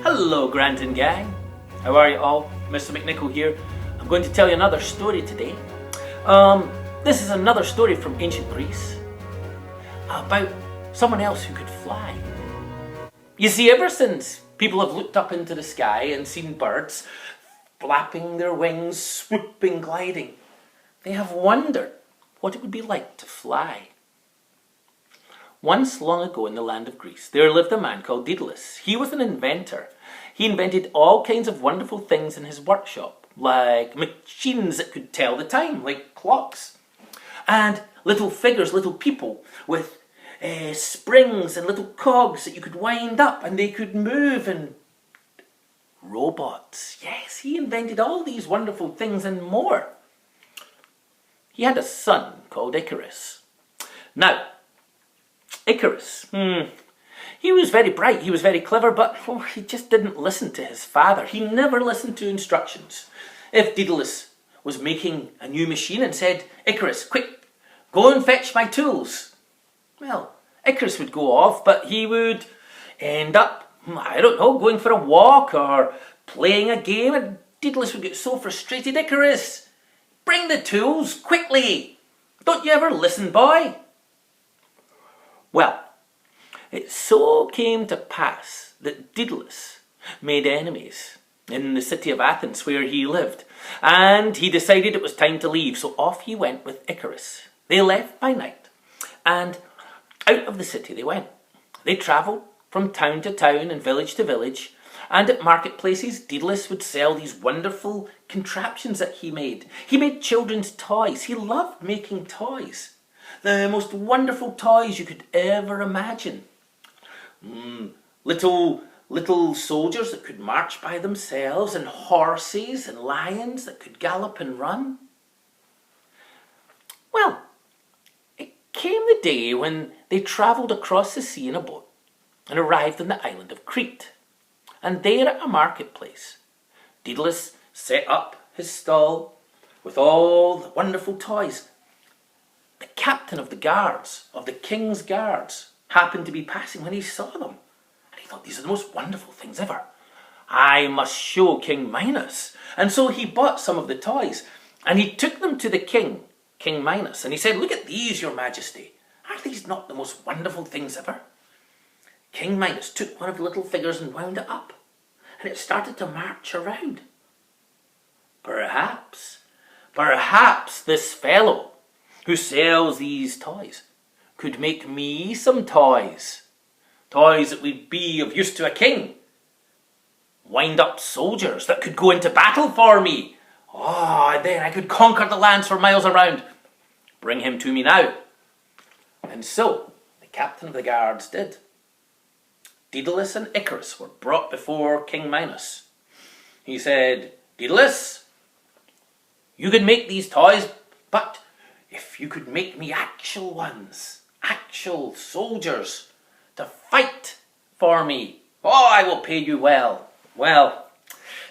Hello, Grant and gang. How are you all? Mr. McNichol here. I'm going to tell you another story today. This is another story from ancient Greece about someone else who could fly. You see, ever since people have looked up into the sky and seen birds flapping their wings, swooping, gliding, they have wondered what it would be like to fly. Once long ago in the land of Greece, there lived a man called Daedalus. He was an inventor. He invented all kinds of wonderful things in his workshop, like machines that could tell the time, like clocks, and little figures, little people with springs and little cogs that you could wind up and they could move, and robots. Yes, he invented all these wonderful things and more. He had a son called Icarus. Now, Icarus, he was very bright, he was very clever, but he just didn't listen to his father. He never listened to instructions. If Daedalus was making a new machine and said, "Icarus, quick, go and fetch my tools," well, Icarus would go off, but he would end up, I don't know, going for a walk or playing a game, and Daedalus would get so frustrated. "Icarus, bring the tools, quickly! Don't you ever listen, boy?" Well, it so came to pass that Daedalus made enemies in the city of Athens where he lived, and he decided it was time to leave, so off he went with Icarus. They left by night, and out of the city they went. They travelled from town to town and village to village, and at marketplaces Daedalus would sell these wonderful contraptions that he made. He made children's toys. He loved making toys. The most wonderful toys you could ever imagine. Little soldiers that could march by themselves, and horses and lions that could gallop and run. Well, it came the day when they travelled across the sea in a boat and arrived on the island of Crete. And there at a marketplace, Daedalus set up his stall with all the wonderful toys. The captain of the guards, of the king's guards, happened to be passing when he saw them. And he thought, these are the most wonderful things ever. I must show King Minos. And so he bought some of the toys and he took them to the king, King Minos. And he said, "Look at these, your majesty. Are these not the most wonderful things ever?" King Minos took one of the little figures and wound it up. And it started to march around. Perhaps this fellow who sells these toys could make me some toys. Toys that would be of use to a king. Wind up soldiers that could go into battle for me. And then I could conquer the lands for miles around. Bring him to me now. And so the captain of the guards did. Daedalus and Icarus were brought before King Minos. He said, "Daedalus, you can make these toys, but if you could make me actual ones, actual soldiers, to fight for me, I will pay you well." Well,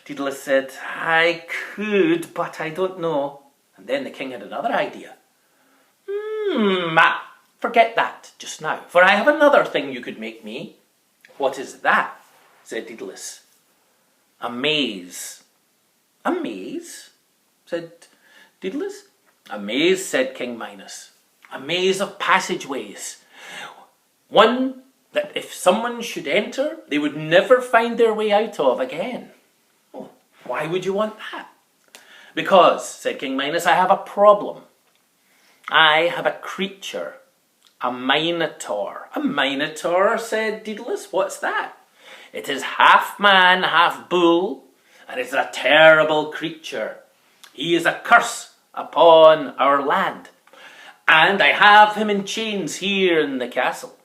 Daedalus said, "I could, but I don't know." And then the king had another idea. Forget that just now, for I have another thing you could make me." "What is that?" said Daedalus. "A maze." "A maze?" said Daedalus. "A maze," said King Minos. "A maze of passageways. One that if someone should enter, they would never find their way out of again." "Oh, why would you want that?" "Because," said King Minos, "I have a problem. I have a creature, a minotaur." "A minotaur?" said Daedalus. "What's that?" "It is half man, half bull, and it's a terrible creature. He is a curse upon our land, and I have him in chains here in the castle,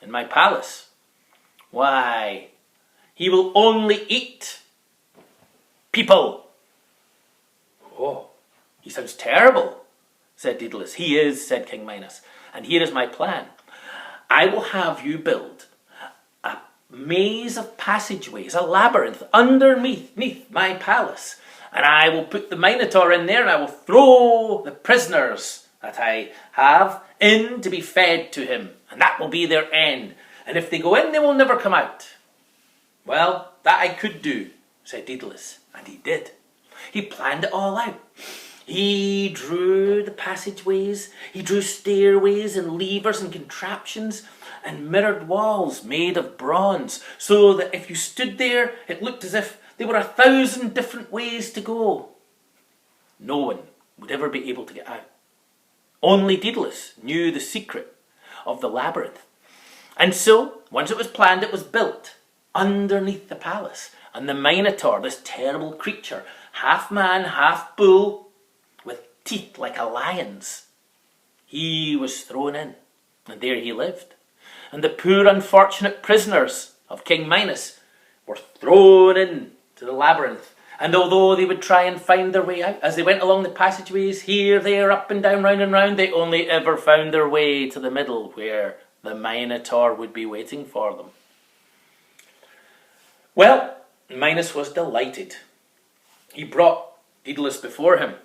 in my palace. Why, he will only eat people." "Oh, he sounds terrible," said Daedalus. "He is," said King Minos, "and here is my plan. I will have you build a maze of passageways, a labyrinth underneath my palace. And I will put the Minotaur in there, and I will throw the prisoners that I have in to be fed to him. And that will be their end. And if they go in, they will never come out. Well, that I could do, said Daedalus. And he did. He planned it all out. He drew the passageways. He drew stairways and levers and contraptions and mirrored walls made of bronze, so that if you stood there, it looked as if there were 1,000 different ways to go. No one would ever be able to get out. Only Daedalus knew the secret of the labyrinth. And so, once it was planned, it was built underneath the palace. And the Minotaur, this terrible creature, half man, half bull, with teeth like a lion's, he was thrown in, and there he lived. And the poor unfortunate prisoners of King Minos were thrown in to the labyrinth. And although they would try and find their way out, as they went along the passageways, here, there, up and down, round and round, they only ever found their way to the middle, where the Minotaur would be waiting for them. Well, Minos was delighted. He brought Daedalus before him.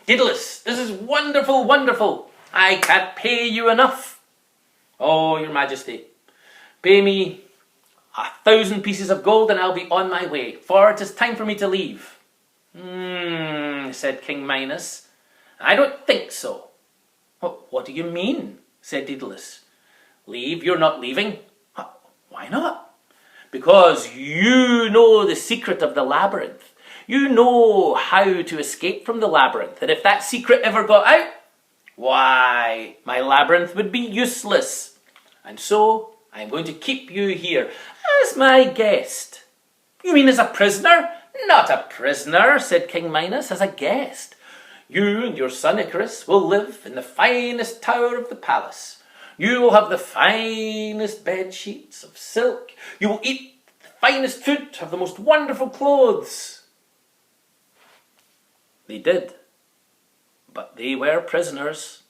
Daedalus, this is wonderful, wonderful. I can't pay you enough. Oh, your majesty, pay me 1,000 pieces of gold and I'll be on my way, for it is time for me to leave. Said King Minos. I don't think so. What do you mean? Said Daedalus. Leave? You're not leaving? Why not? Because you know the secret of the labyrinth. You know how to escape from the labyrinth. And if that secret ever got out, why, my labyrinth would be useless. And so, I'm going to keep you here as my guest. You mean as a prisoner? Not a prisoner, said King Minos, as a guest. You and your son Icarus will live in the finest tower of the palace. You will have the finest bed sheets of silk. You will eat the finest food, have the most wonderful clothes. They did. But they were prisoners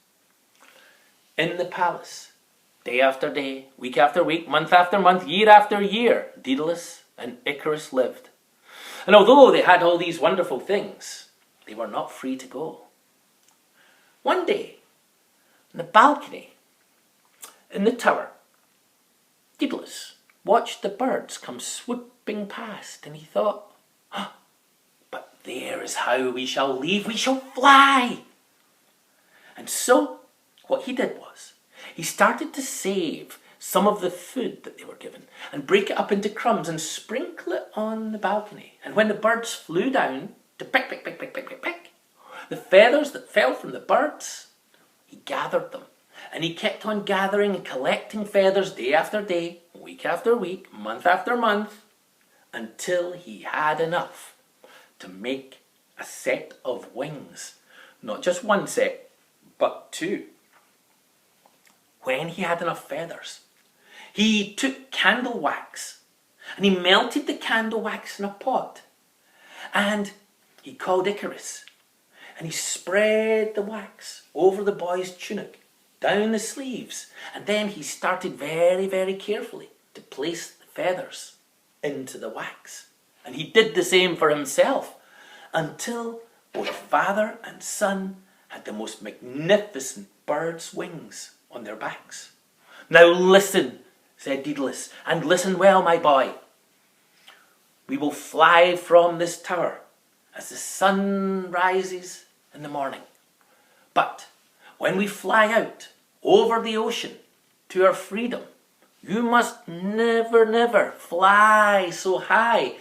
in the palace. Day after day, week after week, month after month, year after year, Daedalus and Icarus lived. And although they had all these wonderful things, they were not free to go. One day, on the balcony in the tower, Daedalus watched the birds come swooping past, and he thought, but there is how we shall leave. We shall fly. And so, what he did was, he started to save some of the food that they were given and break it up into crumbs and sprinkle it on the balcony. And when the birds flew down to pick, the feathers that fell from the birds, he gathered them. And he kept on gathering and collecting feathers day after day, week after week, month after month, until he had enough to make a set of wings. Not just one set, but two. When he had enough feathers, he took candle wax and he melted the candle wax in a pot. And he called Icarus and he spread the wax over the boy's tunic, down the sleeves. And then he started very, very carefully to place the feathers into the wax. And he did the same for himself until both father and son had the most magnificent bird's wings on their backs. Now listen, said Daedalus, and listen well, my boy. We will fly from this tower as the sun rises in the morning. But when we fly out over the ocean to our freedom, you must never, never fly so high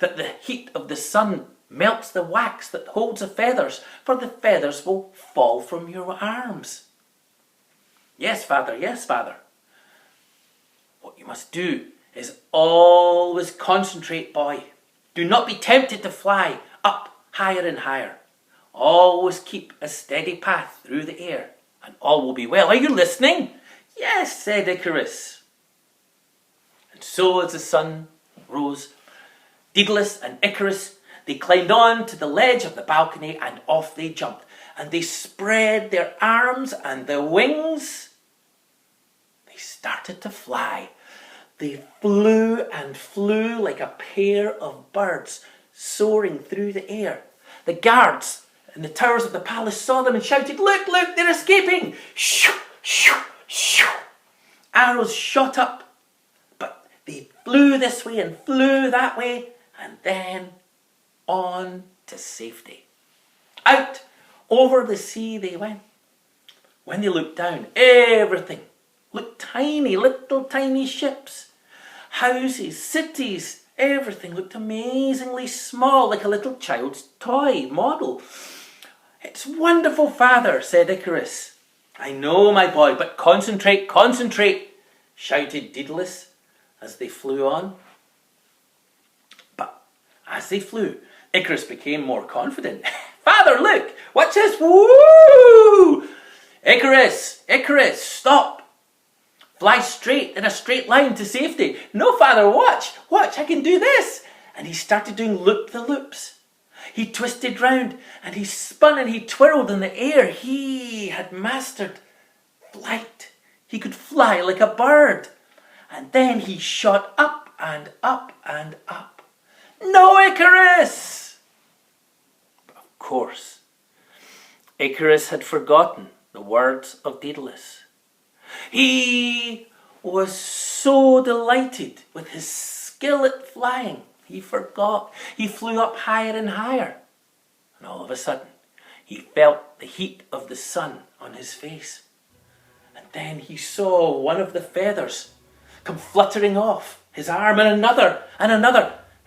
that the heat of the sun melts the wax that holds the feathers, for the feathers will fall from your arms. Yes, father, yes, father. What you must do is always concentrate, boy. Do not be tempted to fly up higher and higher. Always keep a steady path through the air, and all will be well. Are you listening? Yes, said Icarus. And so as the sun rose, Daedalus and Icarus, they climbed on to the ledge of the balcony and off they jumped. And they spread their arms and their wings. They started to fly They flew and flew like a pair of birds soaring through the air. The guards in the towers of the palace saw them and shouted, "Look, look, they're escaping!" Shoo, shoo, shoo. Arrows shot up, but they flew this way and flew that way, and then on to safety. Out over the sea they went. When they looked down, everything looked tiny, little tiny ships. Houses, cities, everything looked amazingly small, like a little child's toy model. "It's wonderful, Father," said Icarus. "I know, my boy, but concentrate, concentrate," shouted Daedalus as they flew on. But as they flew, Icarus became more confident. "Father, look! Watch this! Woo! Icarus! Icarus, stop! Fly straight in a straight line to safety." "No, Father, watch! Watch, I can do this!" And he started doing loop-the-loops. He twisted round and he spun and he twirled in the air. He had mastered flight. He could fly like a bird. And then he shot up and up and up. "No, Icarus!" But of course, Icarus had forgotten the words of Daedalus. He was so delighted with his skill at flying, he forgot. He flew up higher and higher. And all of a sudden, he felt the heat of the sun on his face. And then he saw one of the feathers come fluttering off his arm, and another,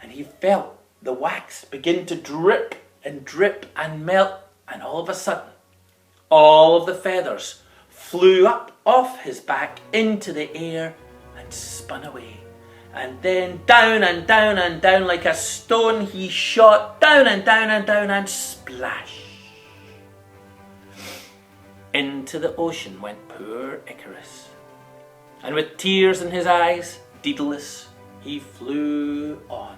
and he felt the wax begin to drip and melt. And all of a sudden, all of the feathers flew up off his back into the air and spun away. And then down and down and down like a stone he shot, down and down and down, and splash. Into the ocean went poor Icarus. And with tears in his eyes, Daedalus, he flew on.